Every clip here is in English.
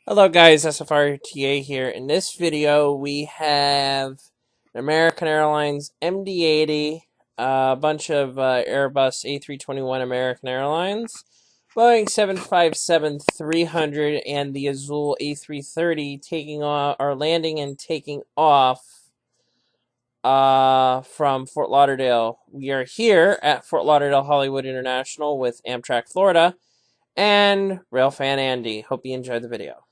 Hello guys, SFRTA here. In this video we have American Airlines MD-80, a bunch of Airbus A321 American Airlines, Boeing 757-300, and the Azul A330 taking off, or landing and taking off from Fort Lauderdale. We are here at Fort Lauderdale Hollywood International with Amtrak Florida and Railfan Andy. Hope you enjoyed the video.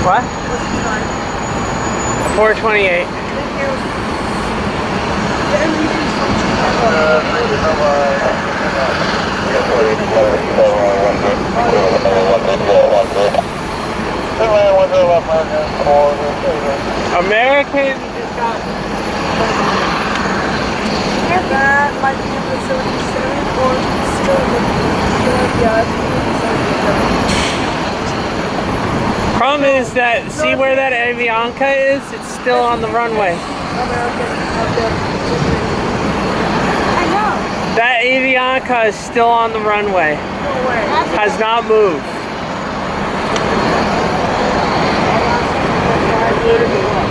What? 428. American just got that might be in the 77 or still problem is that, see where that Avianca is? It's still on the runway. I know. That Avianca is still on the runway. No way. Has not moved.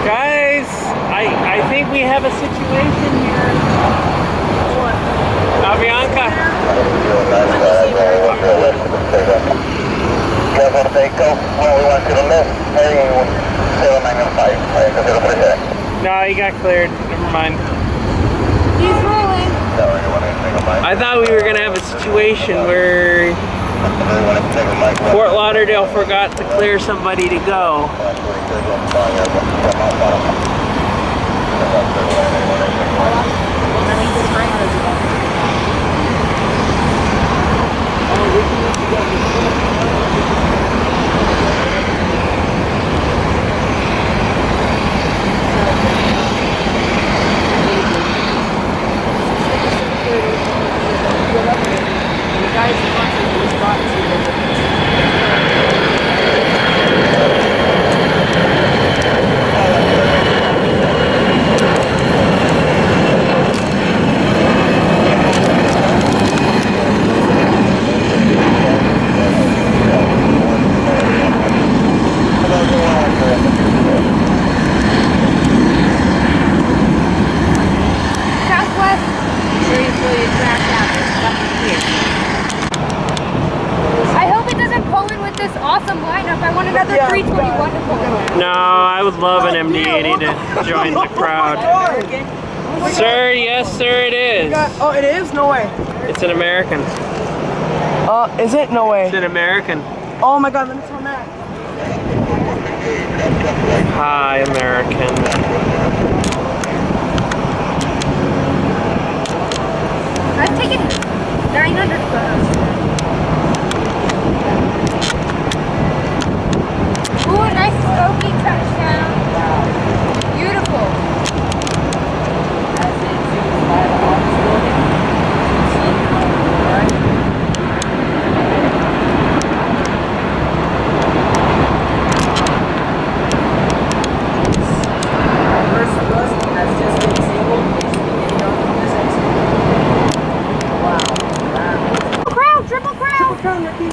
Guys, I think we have a situation here. What? Avianca. No, he got cleared. Never mind. He's rolling. I thought we were going to have a situation where Fort Lauderdale forgot to clear somebody to go. got the 321 to pull. No, I would love an MD-80 to join the crowd. Sir, yes, sir, it is. Oh, it is? No way. It's an American. Is it? No way. It's an American. Oh my God, let me tell Matt. Hi, American. I've taken 900 photos. Ooh, a nice smoky touchdown. Beautiful.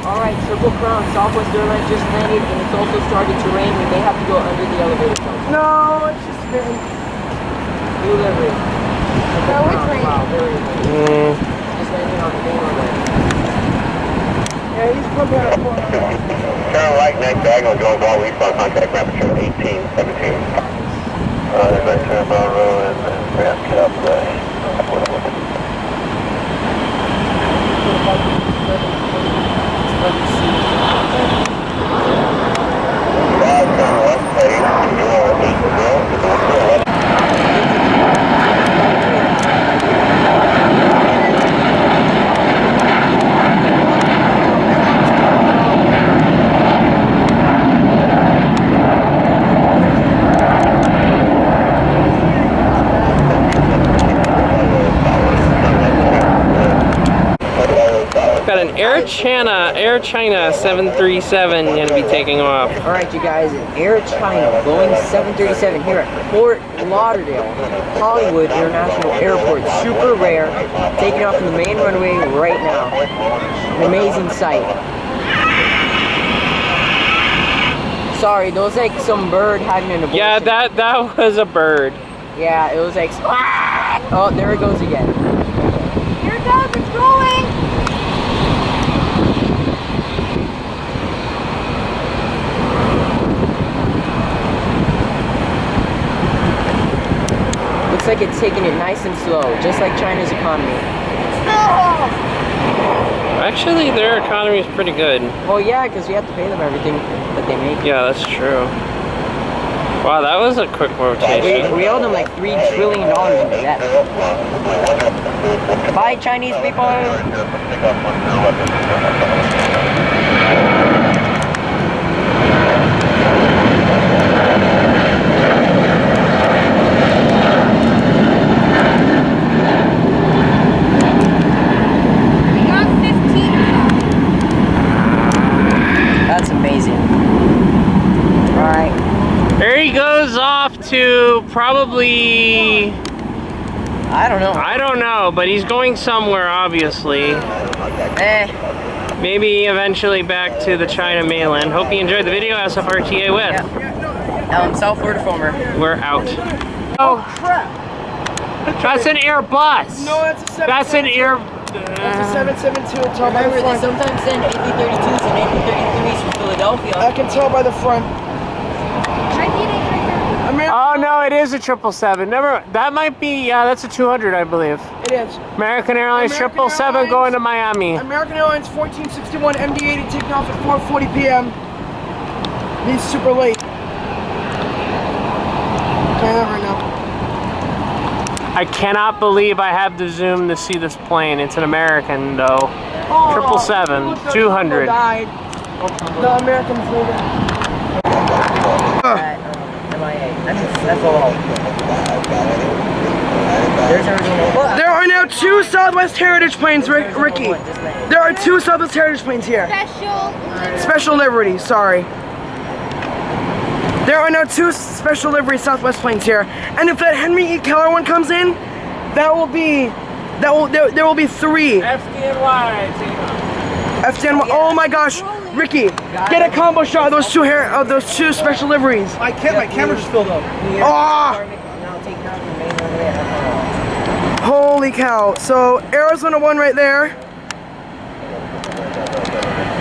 Alright, Triple Crown, Southwest Airlines just landed and it's also started to rain. We may have to go under the elevator tunnel. No, it's just been. New livery. No, it's raining. Wow, very raining. Just landing on the main runway. Yeah, he's probably on a corner. Turn right, next diagonal, going ball, refund, contact temperature 18, 17. There's that turn about road and ramp it up there. Got an Air China 737 gonna be taking off. Alright, you guys, Air China, Boeing 737 here at Fort Lauderdale, Hollywood International Airport. Super rare, taking off from the main runway right now. An amazing sight. Sorry, there was like some bird having an abortion. Yeah, that was a bird. Yeah, it was like, oh, there it goes again. Here it goes, it's rolling. Looks like it's taking it nice and slow, just like China's economy. Actually, their economy is pretty good. Well, yeah, because we have to pay them everything that they make. Yeah, that's true. Wow, that was a quick rotation. We owe them like $3 trillion in debt. Bye, Chinese people! That's amazing. Alright. There he goes off to probably... I don't know. I don't know, but he's going somewhere, obviously. Maybe eventually back to the China mainland. Hope you enjoyed the video. SFRTA with. Yep. South Florida Foamer. We're out. Oh, crap. That's an Airbus. No, that's a 772. That's an Air... That's a 772. It's all by the Remember, they front. sometimes send A332s and A333s from Philadelphia. I can tell by the front. Oh no, it is a 777. Never. That might be. Yeah, that's a 200, I believe. It is. American Airlines American 777 Airlines. going to Miami. American Airlines 1461 MD-80 taking off at 4:40 p.m. He's super late. Tell you that right now. I cannot believe I have to zoom to see this plane. It's an American though. Oh, 777, 200. Died. The Americans leaving. That's all. There are now two Southwest Heritage planes, Ricky. There are two Southwest Heritage planes here. Special livery, sorry. There are now two special livery Southwest planes here. And if that Henry E. Keller one comes in, there will be three. FDNY. FDNY. Oh my gosh, Ricky, get a combo shot of those two special liveries. My camera just filled up. Oh! Holy cow. So Arizona 1 right there.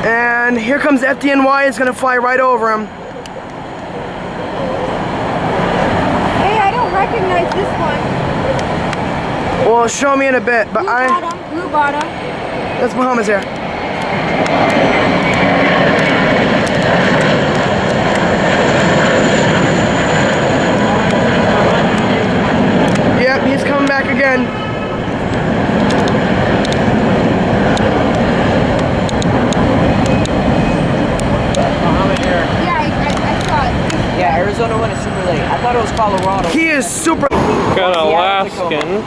And here comes FDNY, is gonna fly right over him. recognize this one. Well, show me in a bit, but Blue bottom. That's Muhammad's here. Yep, he's coming back again. Yeah, I saw it. Yeah, Arizona went is super late. I thought it was Colorado. He is super. Got Alaskan.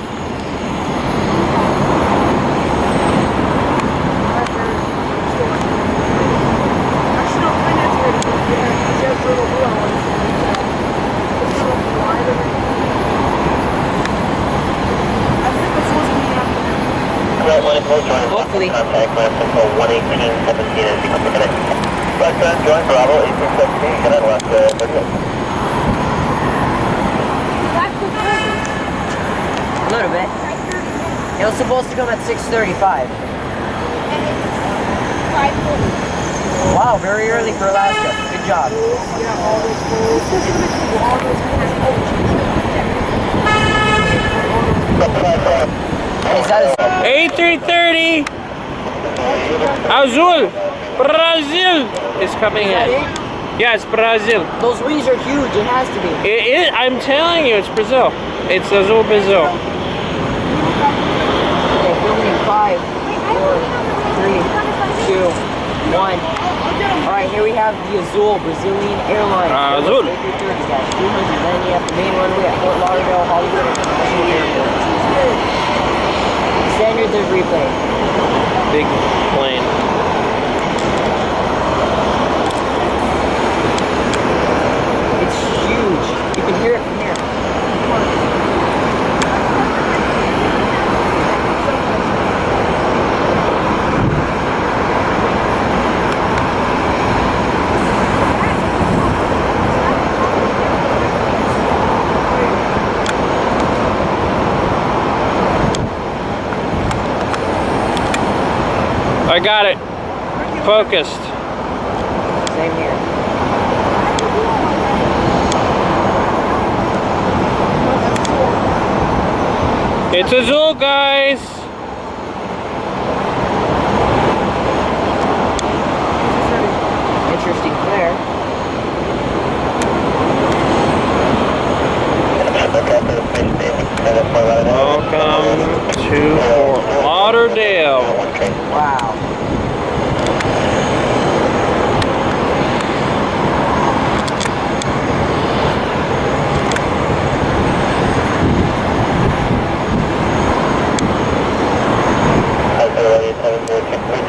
Hopefully. Contact last until 118.17 as you come to connect. Railfan, join Bravo 1817, get out last 30. A little bit. It was supposed to come at 6:35. Wow, very early for Alaska. Good job. Is that A330 Azul Brazil is coming in. Yes, Brazil. those wings are huge. It has to be. I'm telling you, it's Brazil. It's Azul Brazil. Okay, filming in 5, 4, 3, 2, 1. Alright, here we have the Azul Brazilian airline. Azul. A330-200 landing at the main runway at Fort Lauderdale, Hollywood International Airport. Standard there's replay. Big plane. It's huge. You can hear it from here. I got it. Focused. Same here. It's Azul, guys. Interesting flare. Welcome to Fort Lauderdale. Wow.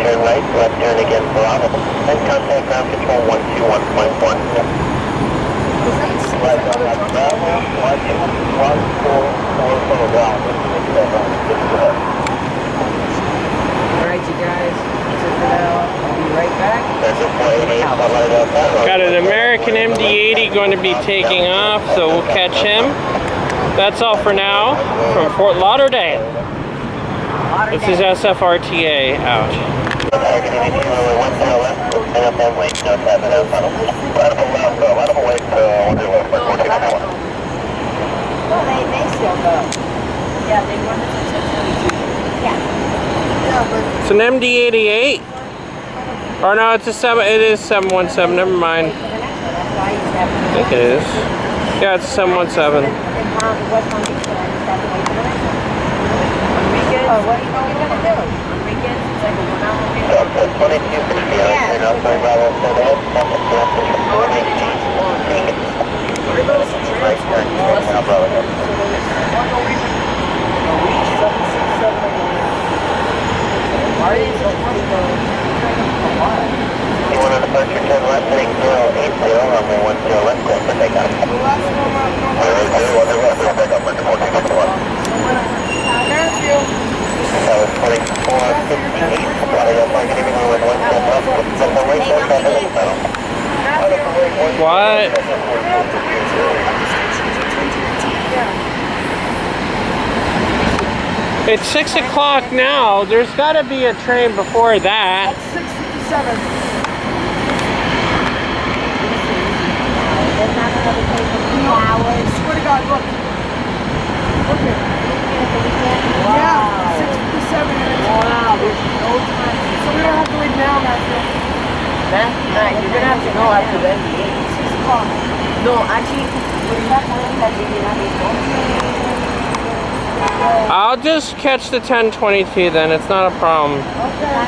Turn right, left turn again, Bravo. And contact ground control 121.1. Right on left, Bravo, 121.4 ground. Alright, you guys. That's it for now. I'll be right back. Got an American MD-80 going to be taking off, so we'll catch him. That's all for now from Fort Lauderdale. This is SFRTA out. Well, they still go. Yeah, they run it to 632. Yeah. Yeah, but It's an MD-88. Or no, it's a 717. Never mind. I think it is. Yeah, it's a 717. what are you going to do? On weekends, it's like a 1 hour Anyone on departure, turn left, heading 080, runway 10 left, clear for takeoff. That was 2458, Lauderdale Park, giving you with 10 left, the runway 4 traffic in the tunnel. What? It's 6 o'clock now. There's got to be a train before that. 6:57. There's not going to be 2 hours. Swear to God, look. Okay. Yeah, 6:57 minutes. Wow, there's no time. So we don't have to leave now, Matthew. Matt, you're gonna have to go after the NBA. 6 o'clock. No, actually, I'll just catch the 10:22 then. It's not a problem. Okay.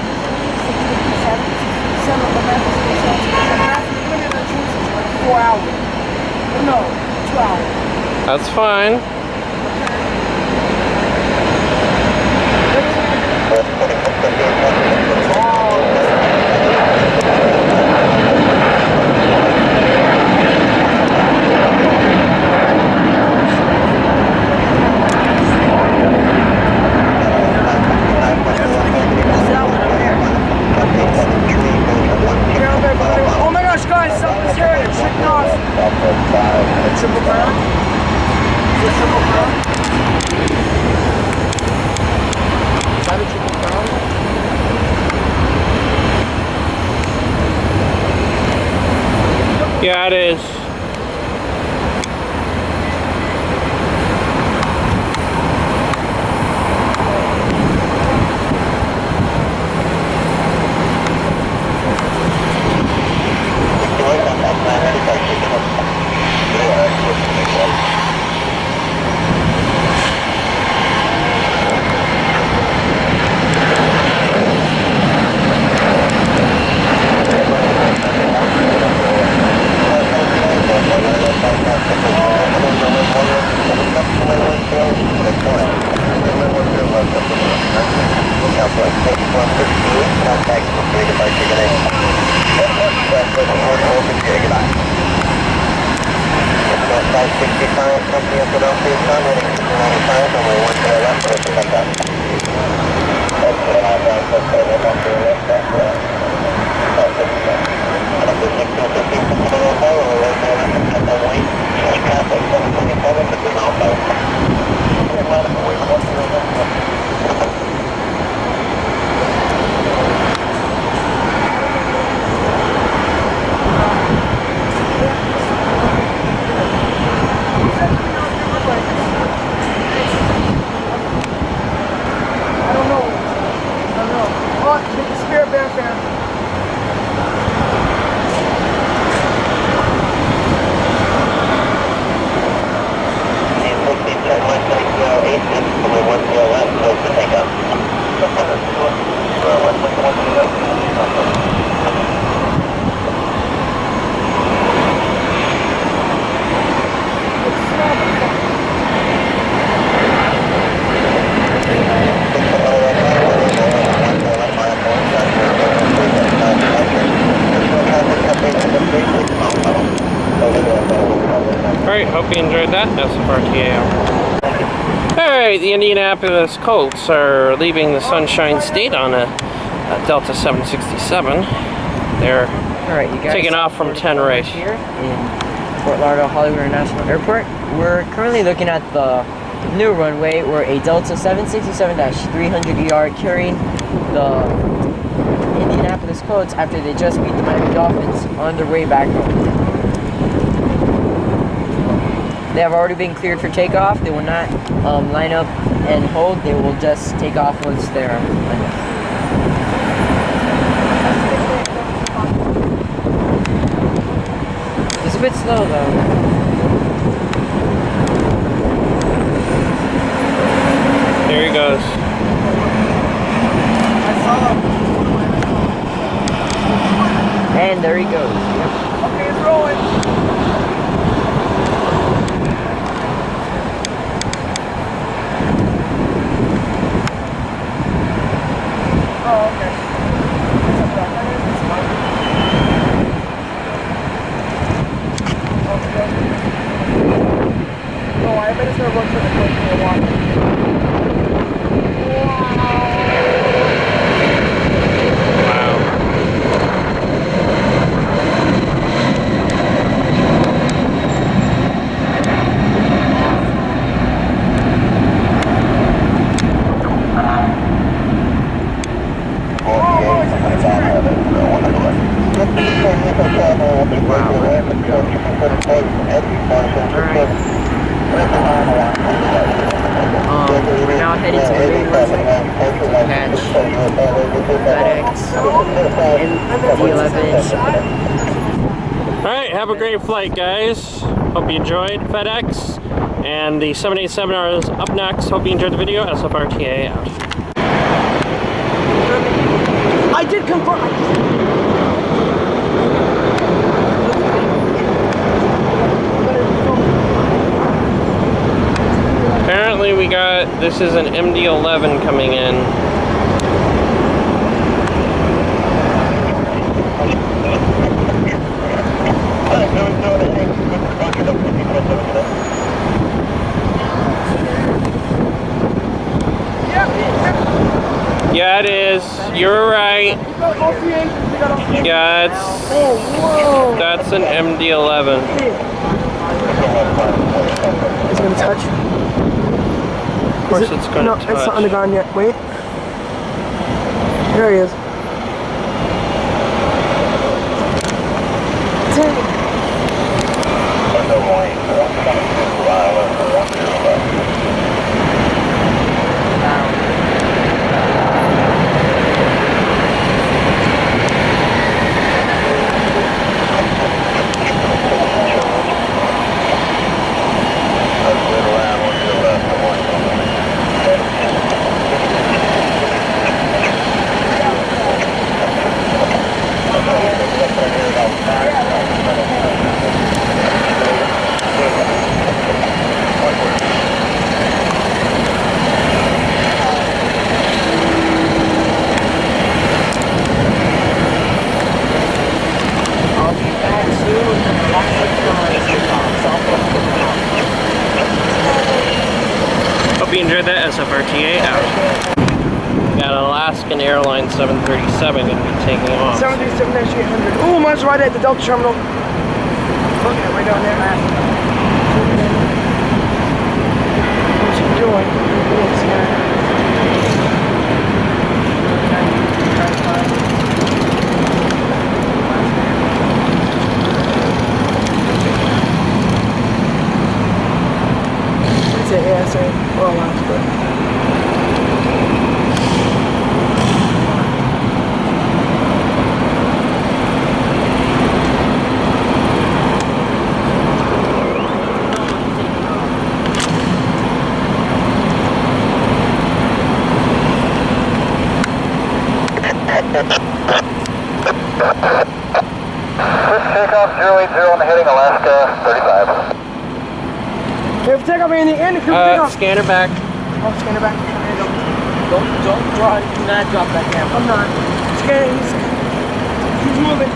6:57, but Matthew's going to 6:57. Matthew, you're going to choose like 4 hours. No, 2 hours. That's fine. Oh my gosh, guys, Southwest Heritage, check it off. Triple Crown? Is it Triple Crown? Is that a Triple Crown? Yeah, it is. Alright, hope you enjoyed that SFRTA. Alright, the Indianapolis Colts are leaving the Sunshine State on a Delta 767. They're Alright, you guys. taking off from Tenerife. Here in Fort Lauderdale Hollywood International Airport. We're currently looking at the new runway where a Delta 767-300ER carrying the Indianapolis Colts after they just beat the Miami Dolphins on their way back home. They have already been cleared for takeoff. They will not line up and hold. They will just take off once they're lined up. It's a bit slow though. Here he goes. And there he goes. Yep. Okay, it's rolling. Oh, okay. Oh, I bet it's gonna look for the place for a while. Wow. We're now heading to the main runway to catch FedEx MD-11. Alright, have a great flight, guys. Hope you enjoyed FedEx. And the 787 is up next. Hope you enjoyed the video. SFRTA out. I did confirm. Apparently we got, this is an MD-11 coming in. Yeah, it is. You're right. Yeah, that's an MD-11. It's gonna touch. Of course it's gonna touch. No, it's not on the ground yet. Wait. There he is. Hope you enjoyed that. SFRTA out. Got Alaskan Airlines 737 going to be taking off. 737-800. Oh, mine's right at the Delta terminal. Look at it right down there. What's he doing? It's an ASA or Alaska. Takeoff 080 and heading Alaska 35. If takeoff in the end, Scanner back. Oh, scanner back. Don't draw. Do not drop that camera. I'm not. Scanner. He's moving.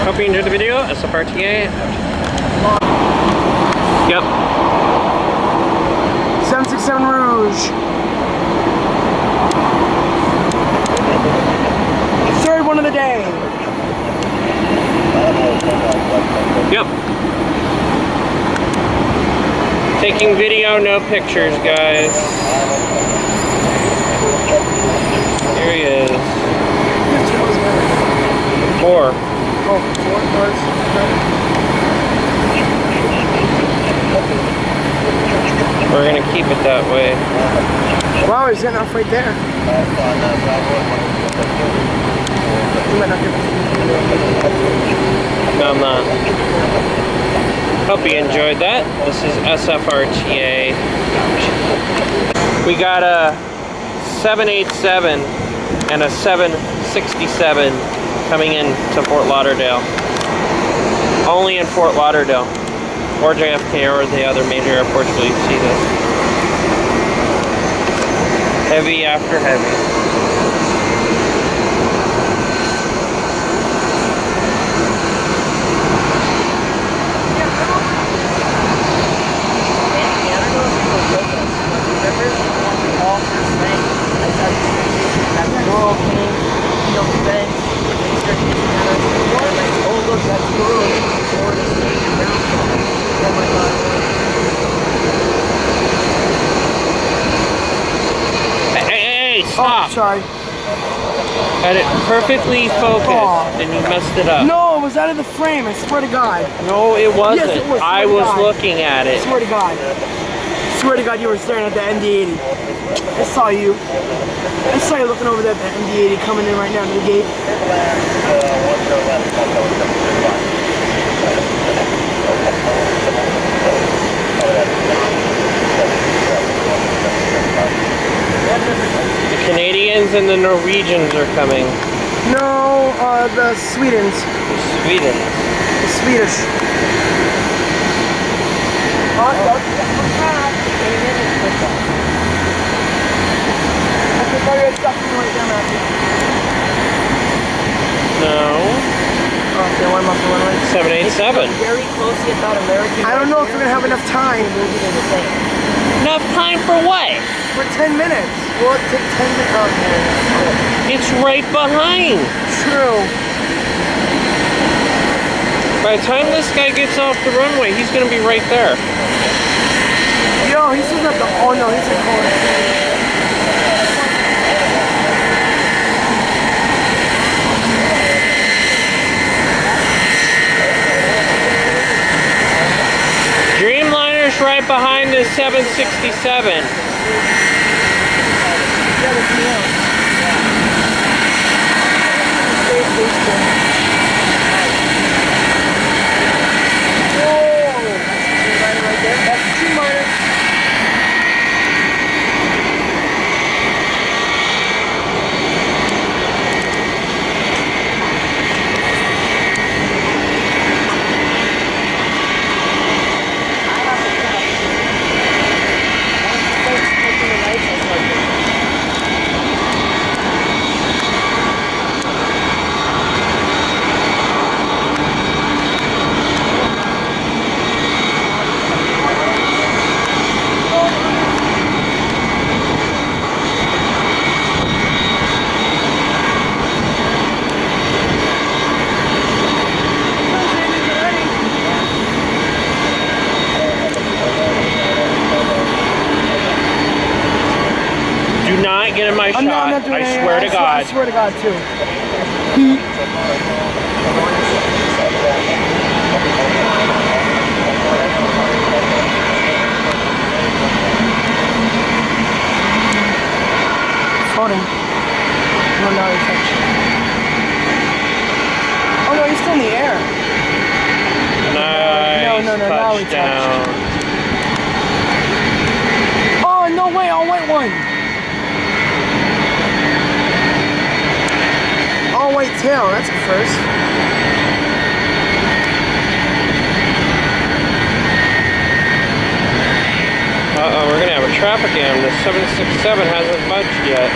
Hope you enjoyed the video. SFRTA. Yep. 767 Rouge. Third one of the day. Yep. Taking video, no pictures, guys. Here he is. 4. Oh, 4 cars. We're gonna keep it that way. Wow, he's getting off right there. You might not get it. No, I'm not. Hope you enjoyed that. This is SFRTA. We got a 787 and a 767 coming in to Fort Lauderdale. Only in Fort Lauderdale or JFK or the other major airports will you see this. Heavy after heavy. Stop. Oh, sorry. Had it perfectly focused and you messed it up. No, it was out of the frame, I swear to God. No, it wasn't. Yes, it was. I was looking at it. I swear to God. I swear to God you were staring at the MD-80. I saw you. I saw you looking over there at the MD-80 coming in right now to the gate. The Canadians and the Norwegians are coming. No, the Swedens. Sweden. The Swedish. No. Okay, one muscle, one right. 787. Very closely about American. I don't know if we're gonna have enough time. Enough time for what? For 10 minutes. Well, it took 10 minutes. Okay. It's right behind. True. By the time this guy gets off the runway, he's gonna be right there. Yo, he's just at the. Oh no, he's at corner. Dreamliner's right behind the 767. Do not get in my shot. No, I'm not doing I it. swear to God. I swear to God, too. Floating. No, now he's touching. Oh, no, he's still in the air. Nice No, now he touchdown. Oh, no way, all white one. All white tail, that's a first. Uh-oh, we're gonna have a traffic jam. The 767 hasn't budged yet.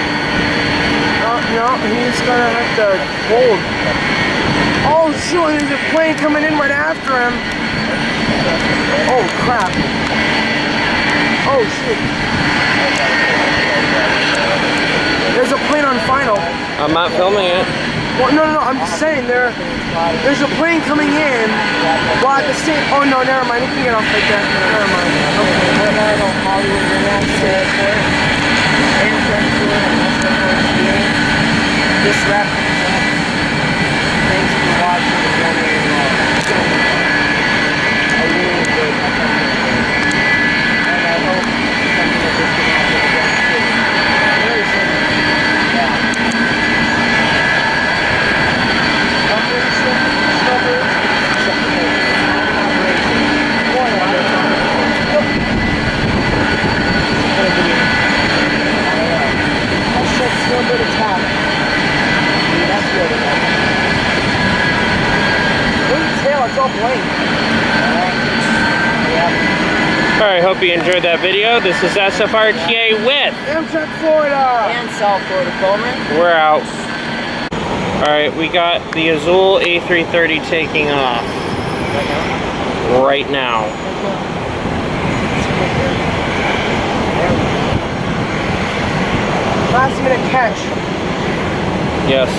No, he's gonna have to hold. Oh shoot, there's a plane coming in right after him. Oh crap. Oh shit. There's a plane on final. I'm not filming it. Well, no, I'm just saying there's a plane coming in while at the same. Oh no, never mind. You can get off like that. Never mind. Okay. Right now I know Hollywood International Airport. Amtrak tour and SFOCA. This wraps things up. Thanks for watching the one-way vlog. I really enjoyed it. And I hope something like this can happen again soon. Very soon. Yeah. Operation Discover. Operation. One. Yep. plane. Alright, hope you enjoyed that video. This is SFRTA with Amtrak, Florida. And South Florida Coleman. We're out. Alright, we got the Azul A330 taking off. Right now. Last minute catch. Yes.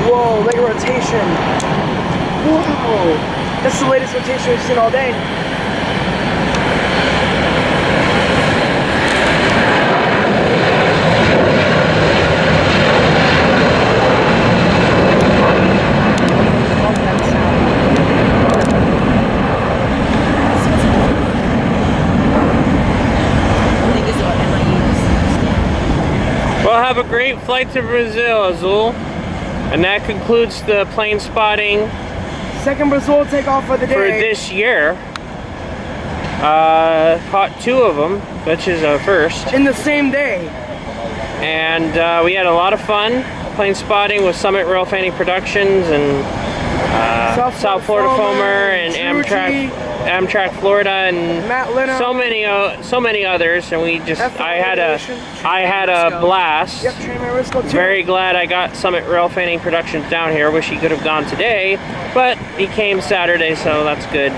Whoa, late rotation. Whoa. That's the latest rotation we've seen all day. Well, have a great flight to Brazil, Azul. And that concludes the plane spotting Second Brazil takeoff of the day. for this year. Caught 2 of them, which is a first. In the same day. And we had a lot of fun plane spotting with Summit Railfan Productions and South Florida Foamer and Amtrak Florida and Matt Leno. so many others, and we just I had a blast. Yep, Trainer Risco too. Very glad I got Summit Railfan Productions down here. Wish he could have gone today, but he came Saturday, so that's good.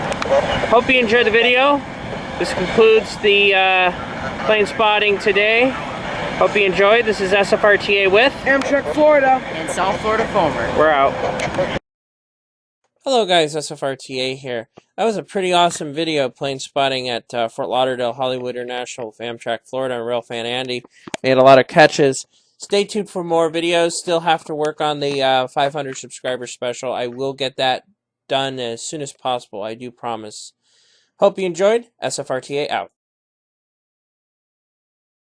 Hope you enjoyed the video. This concludes the plane spotting today. Hope you enjoyed. This is SFRTA with Amtrak, Florida. And South Florida Foamer. We're out. Hello guys, SFRTA here. That was a pretty awesome video plane spotting at Fort Lauderdale, Hollywood International with Amtrak Florida and Railfan Andy. We had a lot of catches. Stay tuned for more videos. Still have to work on the 500 subscriber special. I will get that done as soon as possible. I do promise. Hope you enjoyed. SFRTA out.